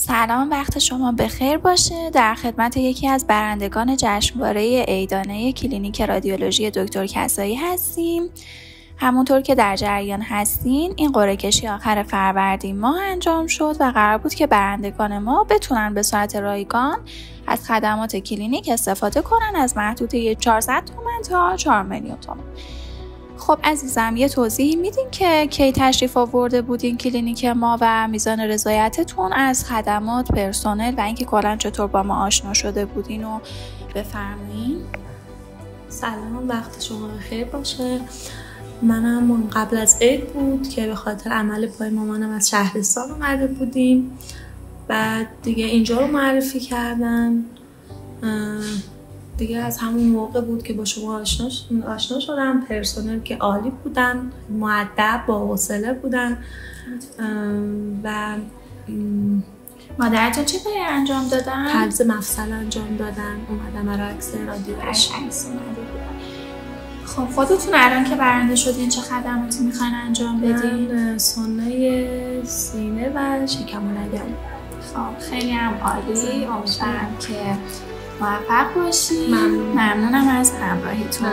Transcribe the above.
سلام، وقت شما بخیر باشه. در خدمت یکی از برندگان جشنواره عیدانه کلینیک رادیولوژی دکتر کسایی هستیم. همونطور که در جریان هستین، این قرعه کشی آخر فروردین ماه انجام شد و قرار بود که برندگان ما بتونن به صورت رایگان از خدمات کلینیک استفاده کنن از محدوده 400 تومن تا 4 میلیون تومن. خب عزیزم، یه توضیح میدین که کی تشریف آورده بودین کلینیک ما و میزان رضایتتون از خدمات، پرسنل و اینکه کلا چطور با ما آشنا شده بودین و بفرمایین. سلام، وقت شما بخیر باشه. منم قبل از عید بود که به خاطر عمل پای مامانم از شهرستان اومده بودیم. بعد دیگه اینجا رو معرفی کردن. دیگه از همون موقع بود که با شما آشنا شدم. پرسنل که عالی بودن، مؤدب، با حوصله بودن و مادرتون چه کاری انجام دادن؟ حفظ مفصل انجام دادن. اومدن برای عکس رادیولوژی. خب خودتون الان که برنده شدین چه خدماتی میخواین انجام بدین؟ من سنه سینه و شکم و لگن. خب خیلی هم عالی. امیدوارم که موفق باشی. ممنونم از همراهیتون.